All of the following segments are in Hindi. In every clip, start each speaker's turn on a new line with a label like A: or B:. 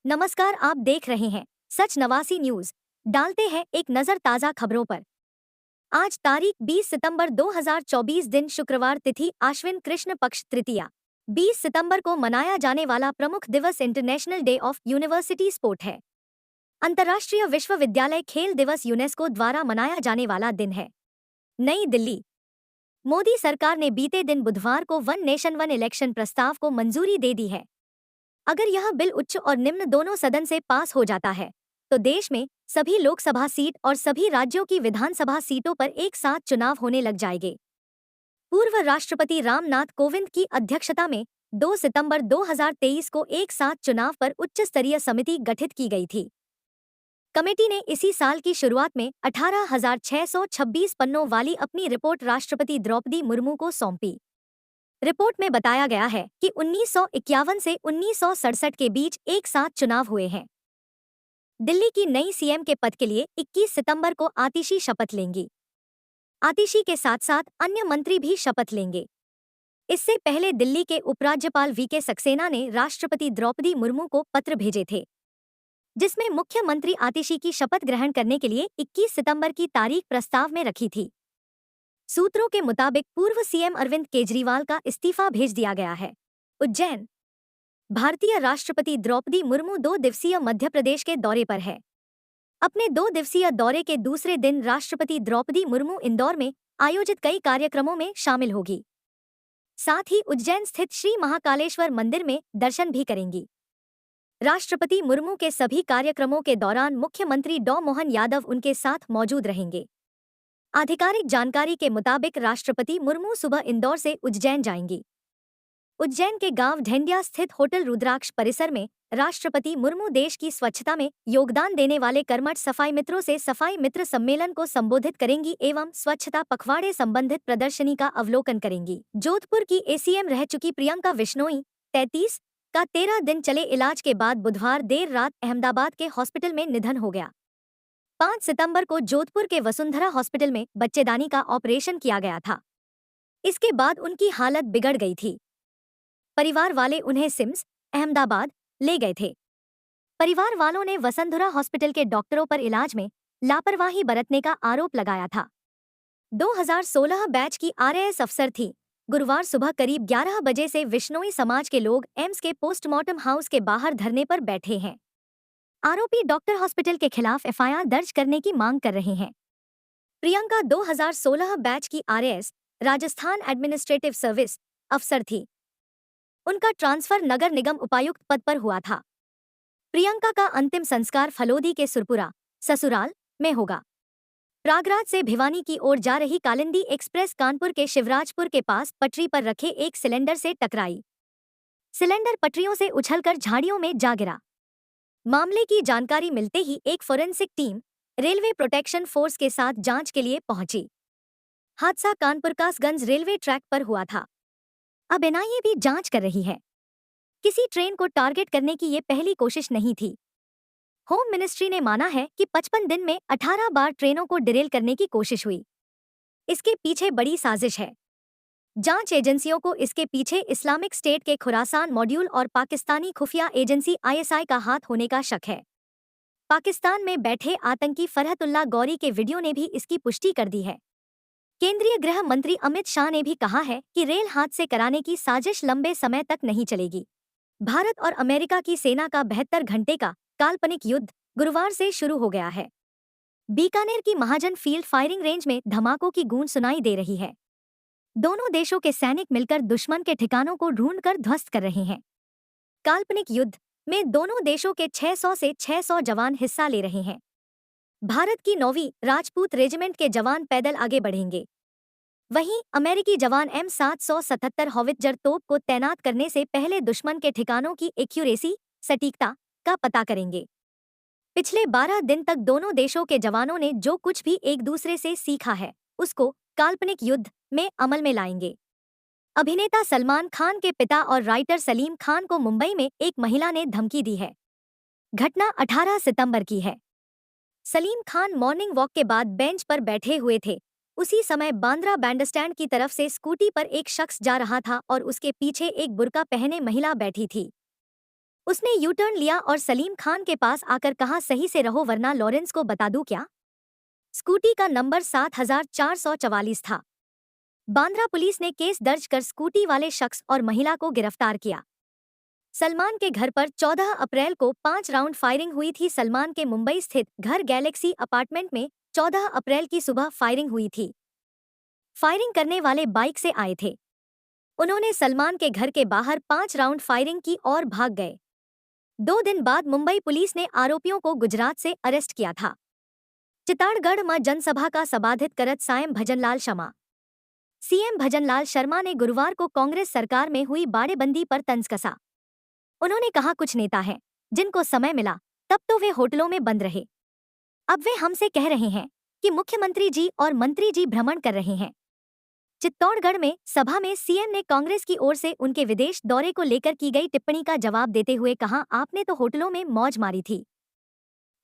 A: नमस्कार, आप देख रहे हैं सच नवासी न्यूज। डालते हैं एक नजर ताजा खबरों पर। आज तारीख 20 सितंबर 2024 दिन शुक्रवार, तिथि आश्विन कृष्ण पक्ष तृतीया। 20 सितंबर को मनाया जाने वाला प्रमुख दिवस international day of university sport है। अंतर्राष्ट्रीय विश्वविद्यालय खेल दिवस यूनेस्को द्वारा मनाया जाने वाला दिन है। नई दिल्ली। मोदी सरकार ने बीते दिन बुधवार को वन नेशन वन इलेक्शन प्रस्ताव को मंजूरी दे दी है। अगर यह बिल उच्च और निम्न दोनों सदन से पास हो जाता है तो देश में सभी लोकसभा सीट और सभी राज्यों की विधानसभा सीटों पर एक साथ चुनाव होने लग जाएंगे। पूर्व राष्ट्रपति रामनाथ कोविंद की अध्यक्षता में 2 सितंबर 2023 को एक साथ चुनाव पर उच्च स्तरीय समिति गठित की गई थी। कमेटी ने इसी साल की शुरुआत में 18,626 पन्नों वाली अपनी रिपोर्ट राष्ट्रपति द्रौपदी मुर्मू को सौंपी। रिपोर्ट में बताया गया है कि 1951 से 1967 के बीच एक साथ चुनाव हुए हैं। दिल्ली की नई सीएम के पद के लिए 21 सितंबर को आतिशी शपथ लेंगी। आतिशी के साथ साथ अन्य मंत्री भी शपथ लेंगे। इससे पहले दिल्ली के उपराज्यपाल वीके सक्सेना ने राष्ट्रपति द्रौपदी मुर्मू को पत्र भेजे थे, जिसमें मुख्यमंत्री आतिशी की शपथ ग्रहण करने के लिए 21 सितंबर की तारीख प्रस्ताव में रखी थी। सूत्रों के मुताबिक पूर्व सीएम अरविंद केजरीवाल का इस्तीफा भेज दिया गया है। उज्जैन। भारतीय राष्ट्रपति द्रौपदी मुर्मू 2 दिवसीय मध्य प्रदेश के दौरे पर है। अपने 2 दिवसीय दौरे के दूसरे दिन राष्ट्रपति द्रौपदी मुर्मू इंदौर में आयोजित कई कार्यक्रमों में शामिल होगी। साथ ही उज्जैन स्थित श्री महाकालेश्वर मंदिर में दर्शन भी करेंगी। राष्ट्रपति मुर्मू के सभी कार्यक्रमों के दौरान मुख्यमंत्री डॉ मोहन यादव उनके साथ मौजूद रहेंगे। आधिकारिक जानकारी के मुताबिक राष्ट्रपति मुर्मू सुबह इंदौर से उज्जैन जाएंगी। उज्जैन के गांव ढेंडिया स्थित होटल रुद्राक्ष परिसर में राष्ट्रपति मुर्मू देश की स्वच्छता में योगदान देने वाले कर्मठ सफाई मित्रों से सफाई मित्र सम्मेलन को संबोधित करेंगी एवं स्वच्छता पखवाड़े संबंधित प्रदर्शनी का अवलोकन करेंगी। जोधपुर की एसीएम रह चुकी प्रियंका विश्नोई 33 का 13 दिन चले इलाज के बाद बुधवार देर रात अहमदाबाद के हॉस्पिटल में निधन हो गया। 5 सितंबर को जोधपुर के वसुंधरा हॉस्पिटल में बच्चेदानी का ऑपरेशन किया गया था। इसके बाद उनकी हालत बिगड़ गई थी। परिवार वाले उन्हें सिम्स, अहमदाबाद ले गए थे। परिवार वालों ने वसुंधरा हॉस्पिटल के डॉक्टरों पर इलाज में लापरवाही बरतने का आरोप लगाया था। 2016 बैच की आरएएस अफसर थी। गुरुवार सुबह करीब 11 बजे से विश्नोई समाज के लोग एम्स के पोस्टमार्टम हाउस के बाहर धरने पर बैठे हैं। आरोपी डॉक्टर हॉस्पिटल के खिलाफ एफआईआर दर्ज करने की मांग कर रहे हैं। प्रियंका 2016 बैच की आरएएस राजस्थान एडमिनिस्ट्रेटिव सर्विस अफसर थी। उनका ट्रांसफर नगर निगम उपायुक्त पद पर हुआ था। प्रियंका का अंतिम संस्कार फलोदी के सुरपुरा ससुराल में होगा। प्रयागराज से भिवानी की ओर जा रही कालिंदी एक्सप्रेस कानपुर के शिवराजपुर के पास पटरी पर रखे एक सिलेंडर से टकराई। सिलेंडर पटरियों से उछलकर झाड़ियों में जा गिरा। मामले की जानकारी मिलते ही एक forensic team railway protection force के साथ जांच के लिए पहुंची। हादसा कानपुर कासगंज रेलवे ट्रैक पर हुआ था। अब एनआईए भी जांच कर रही है। किसी ट्रेन को टारगेट करने की ये पहली कोशिश नहीं थी। होम मिनिस्ट्री ने माना है कि 55 दिन में 18 बार ट्रेनों को डिरेल करने की कोशिश हुई। इसके पीछे बड़ी साजिश है। जांच एजेंसियों को इसके पीछे इस्लामिक स्टेट के खुरासान मॉड्यूल और पाकिस्तानी खुफिया एजेंसी आईएसआई का हाथ होने का शक है। पाकिस्तान में बैठे आतंकी फरहतुल्ला गौरी के वीडियो ने भी इसकी पुष्टि कर दी है। केंद्रीय गृह मंत्री अमित शाह ने भी कहा है कि रेल हादसे कराने की साजिश लंबे समय तक नहीं चलेगी। भारत और अमेरिका की सेना का 72 घंटे का काल्पनिक युद्ध गुरुवार से शुरू हो गया है। बीकानेर की महाजन फील्ड फायरिंग रेंज में धमाकों की गूंज सुनाई दे रही है। दोनों देशों के सैनिक मिलकर दुश्मन के ठिकानों को ढूंढकर ध्वस्त कर रहे हैं। काल्पनिक युद्ध में दोनों देशों के 600 से 600 जवान हिस्सा ले रहे हैं। भारत की 9वीं राजपूत रेजिमेंट के जवान पैदल आगे बढ़ेंगे। वहीं अमेरिकी जवान M777 हॉवित्जर तोप को तैनात करने से पहले दुश्मन के ठिकानों की एक्यूरेसी सटीकता का पता करेंगे। पिछले 12 दिन तक दोनों देशों के जवानों ने जो कुछ भी एक दूसरे से सीखा है उसको काल्पनिक युद्ध में अमल में लाएंगे। अभिनेता सलमान खान के पिता और राइटर सलीम खान को मुंबई में एक महिला ने धमकी दी है। घटना 18 सितंबर की है। सलीम खान मॉर्निंग वॉक के बाद बेंच पर बैठे हुए थे। उसी समय बांद्रा बैंडस्टैंड की तरफ से स्कूटी पर एक शख्स जा रहा था और उसके पीछे एक बुर्का पहने महिला बैठी थी। उसने यू टर्न लिया और सलीम खान के पास आकर कहा, सही से रहो वरना लॉरेंस को बता दूं क्या। स्कूटी का नंबर 7444 था। बांद्रा पुलिस ने केस दर्ज कर स्कूटी वाले शख्स और महिला को गिरफ्तार किया। सलमान के घर पर 14 अप्रैल को 5 राउंड फायरिंग हुई थी। सलमान के मुंबई स्थित घर गैलेक्सी अपार्टमेंट में 14 अप्रैल की सुबह फायरिंग हुई थी। फायरिंग करने वाले बाइक से आए थे। उन्होंने सलमान के घर के बाहर 5 राउंड फायरिंग की और भाग गए। 2 दिन बाद मुंबई पुलिस ने आरोपियों को गुजरात से अरेस्ट किया था। चित्तौड़गढ़ में जनसभा का संबोधित करत सीएम भजनलाल शर्मा। सीएम भजनलाल शर्मा ने गुरुवार को कांग्रेस सरकार में हुई बाड़ेबंदी पर तंज कसा। उन्होंने कहा, कुछ नेता हैं जिनको समय मिला तब तो वे होटलों में बंद रहे, अब वे हमसे कह रहे हैं कि मुख्यमंत्री जी और मंत्री जी भ्रमण कर रहे हैं। चित्तौड़गढ़ में सभा में सीएम ने कांग्रेस की ओर से उनके विदेश दौरे को लेकर की गई टिप्पणी का जवाब देते हुए कहा, आपने तो होटलों में मौज मारी थी,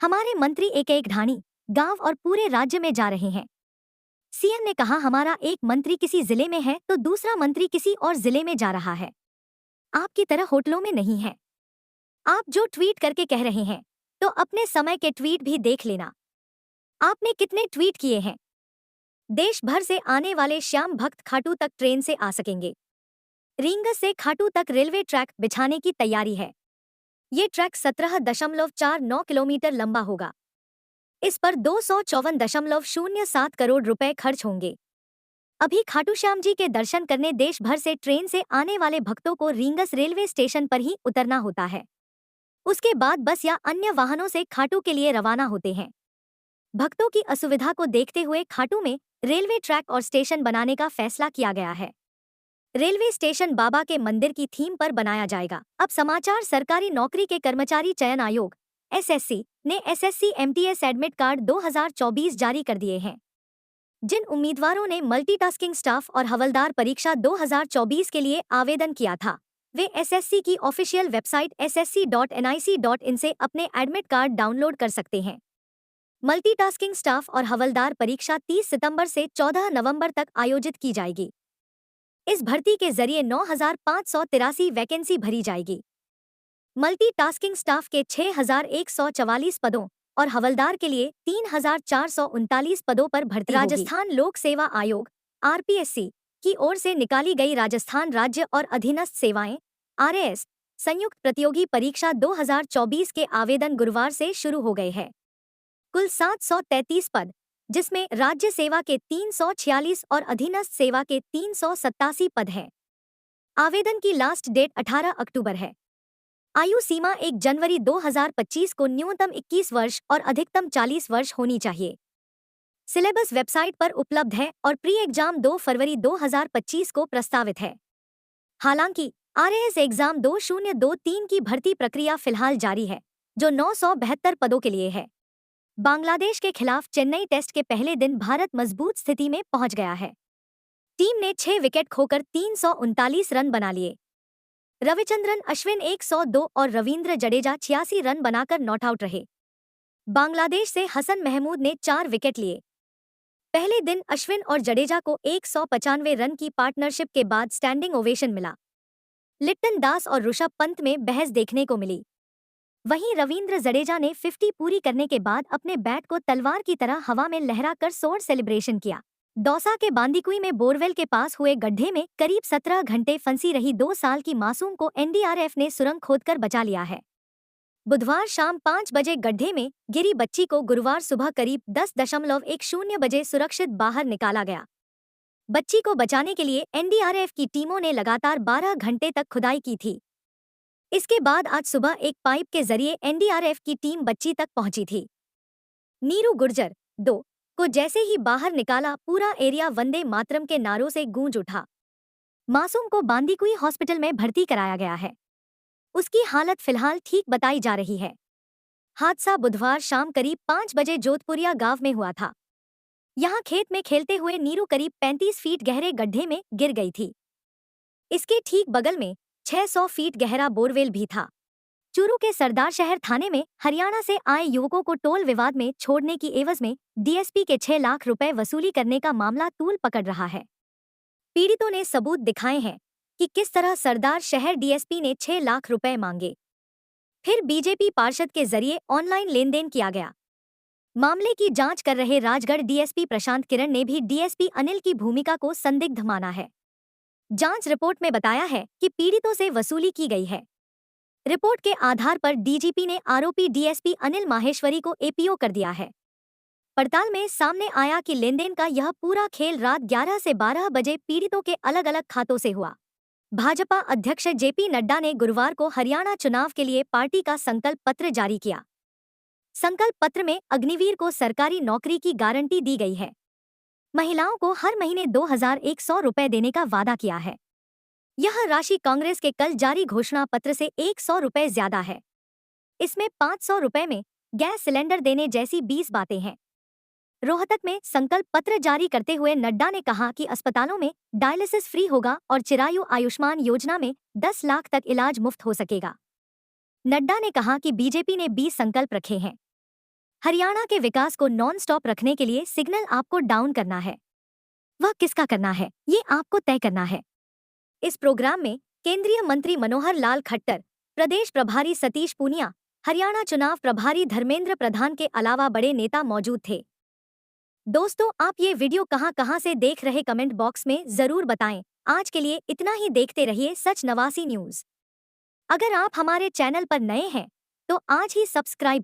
A: हमारे मंत्री एक एक ढाणी गांव और पूरे राज्य में जा रहे हैं। सीएम ने कहा, हमारा एक मंत्री किसी जिले में है तो दूसरा मंत्री किसी और जिले में जा रहा है, आपकी तरह होटलों में नहीं है। आप जो ट्वीट करके कह रहे हैं तो अपने समय के ट्वीट भी देख लेना, आपने कितने ट्वीट किए हैं। देश भर से आने वाले श्याम भक्त खाटू तक ट्रेन से आ सकेंगे। रींगस से खाटू तक रेलवे ट्रैक बिछाने की तैयारी है। ये ट्रैक 17.49 किलोमीटर लंबा होगा। इस पर 254.07 करोड़ रुपए खर्च होंगे। अभी खाटू श्याम जी के दर्शन करने देश भर से ट्रेन से आने वाले भक्तों को रींगस रेलवे स्टेशन पर ही उतरना होता है। उसके बाद बस या अन्य वाहनों से खाटू के लिए रवाना होते हैं। भक्तों की असुविधा को देखते हुए खाटू में रेलवे ट्रैक और स्टेशन बनाने का फैसला किया गया है। रेलवे स्टेशन बाबा के मंदिर की थीम पर बनाया जाएगा। अब समाचार। सरकारी नौकरी के कर्मचारी चयन आयोग एसएससी ने एसएससी एमटीएस एडमिट कार्ड 2024 जारी कर दिए हैं। जिन उम्मीदवारों ने मल्टीटास्किंग स्टाफ और हवलदार परीक्षा 2024 के लिए आवेदन किया था, वे एसएससी की ऑफिशियल वेबसाइट ssc.nic.in से अपने एडमिट कार्ड डाउनलोड कर सकते हैं। मल्टीटास्किंग स्टाफ और हवलदार परीक्षा 30 सितंबर से 14 नवंबर तक आयोजित की जाएगी। इस भर्ती के जरिए 9,583 वैकेंसी भरी जाएगी। मल्टीटास्किंग स्टाफ के 6,144 पदों और हवलदार के लिए 3,439 पदों पर भर्ती होगी। राजस्थान लोक सेवा आयोग आरपीएससी की ओर से निकाली गई राजस्थान राज्य और अधीनस्थ सेवाएं आरएएस संयुक्त प्रतियोगी परीक्षा 2024 के आवेदन गुरुवार से शुरू हो गए हैं। कुल 733 पद, जिसमें राज्य सेवा के 346 और अधीनस्थ सेवा के 387 पद हैं। आवेदन की लास्ट डेट 18 अक्टूबर है। आयु सीमा 1 जनवरी 2025 को न्यूनतम 21 वर्ष और अधिकतम 40 वर्ष होनी चाहिए। सिलेबस वेबसाइट पर उपलब्ध है और प्री एग्जाम 2 फरवरी 2025 को प्रस्तावित है। हालांकि आरएएस एग्जाम 2023 की भर्ती प्रक्रिया फिलहाल जारी है, जो 972 पदों के लिए है। बांग्लादेश के खिलाफ चेन्नई टेस्ट के पहले दिन भारत मजबूत स्थिति में पहुंच गया है। टीम ने 6 विकेट खोकर 339 रन बना लिए। रविचंद्रन अश्विन 102 और रवींद्र जडेजा 86 रन बनाकर नॉट आउट रहे। बांग्लादेश से हसन महमूद ने 4 विकेट लिए। पहले दिन अश्विन और जडेजा को 195 रन की पार्टनरशिप के बाद स्टैंडिंग ओवेशन मिला। लिट्टन दास और ऋषभ पंत में बहस देखने को मिली। वहीं रवींद्र जडेजा ने 50 पूरी करने के बाद अपने बैट को तलवार की तरह हवा में लहराकर सोर सेलिब्रेशन किया। दौसा के बांदीकुई में बोरवेल के पास हुए गड्ढे में करीब 17 घंटे फंसी रही 2 साल की मासूम को एनडीआरएफ ने सुरंग खोदकर बचा लिया है। बुधवार शाम 5 बजे गड्ढे में गिरी बच्ची को गुरुवार सुबह करीब 10:10 बजे सुरक्षित बाहर निकाला गया। बच्ची को बचाने के लिए एनडीआरएफ की टीमों ने लगातार 12 घंटे तक खुदाई की थी। इसके बाद आज सुबह एक पाइप के जरिए एनडीआरएफ की टीम बच्ची तक पहुंची थी। नीरू गुर्जर 2 को जैसे ही बाहर निकाला, पूरा एरिया वंदे मातरम के नारों से गूंज उठा। मासूम को बांदीकुई हॉस्पिटल में भर्ती कराया गया है। उसकी हालत फिलहाल ठीक बताई जा रही है। हादसा बुधवार शाम करीब 5 बजे जोधपुरिया गांव में हुआ था। यहां खेत में खेलते हुए नीरू करीब 35 फीट गहरे गड्ढे में गिर गई थी। इसके ठीक बगल में 600 फीट गहरा बोरवेल भी था। चूरू के सरदार शहर थाने में हरियाणा से आए युवकों को टोल विवाद में छोड़ने की एवज में डीएसपी के 6 लाख रुपए वसूली करने का मामला तूल पकड़ रहा है। पीड़ितों ने सबूत दिखाए हैं कि किस तरह सरदार शहर डीएसपी ने 6 लाख रुपए मांगे। फिर बीजेपी पार्षद के जरिए ऑनलाइन लेन देन किया गया। मामले की जांच कर रहे राजगढ़ डीएसपी प्रशांत किरण ने भी डीएसपी अनिल की भूमिका को संदिग्ध माना है। जांच रिपोर्ट में बताया है कि पीड़ितों से वसूली की गई है। रिपोर्ट के आधार पर डीजीपी ने आरोपी डीएसपी अनिल माहेश्वरी को एपीओ कर दिया है। पड़ताल में सामने आया कि लेनदेन का यह पूरा खेल रात 11 से 12 बजे पीड़ितों के अलग अलग खातों से हुआ। भाजपा अध्यक्ष जेपी नड्डा ने गुरुवार को हरियाणा चुनाव के लिए पार्टी का संकल्प पत्र जारी किया। संकल्प पत्र में अग्निवीर को सरकारी नौकरी की गारंटी दी गई है। महिलाओं को हर महीने 2100 रुपए देने का वादा किया है। यह राशि कांग्रेस के कल जारी घोषणा पत्र से 100 रुपए ज्यादा है। इसमें 500 रुपए में गैस सिलेंडर देने जैसी 20 बातें हैं। रोहतक में संकल्प पत्र जारी करते हुए नड्डा ने कहा कि अस्पतालों में डायलिसिस फ्री होगा और चिरायु आयुष्मान योजना में 10 लाख तक इलाज मुफ्त हो सकेगा। नड्डा ने कहा कि बीजेपी ने 20 संकल्प रखे हैं। हरियाणा के विकास को नॉन स्टॉप रखने के लिए सिग्नल आपको डाउन करना है। वह किसका करना है, ये आपको तय करना है। इस प्रोग्राम में केंद्रीय मंत्री मनोहर लाल खट्टर, प्रदेश प्रभारी सतीश पूनिया, हरियाणा चुनाव प्रभारी धर्मेंद्र प्रधान के अलावा बड़े नेता मौजूद थे। दोस्तों, आप ये वीडियो कहां से देख रहे कमेंट बॉक्स में जरूर बताएं। आज के लिए इतना ही। देखते रहिए सच नवासी न्यूज। अगर आप हमारे चैनल पर नए हैं तो आज ही सब्सक्राइब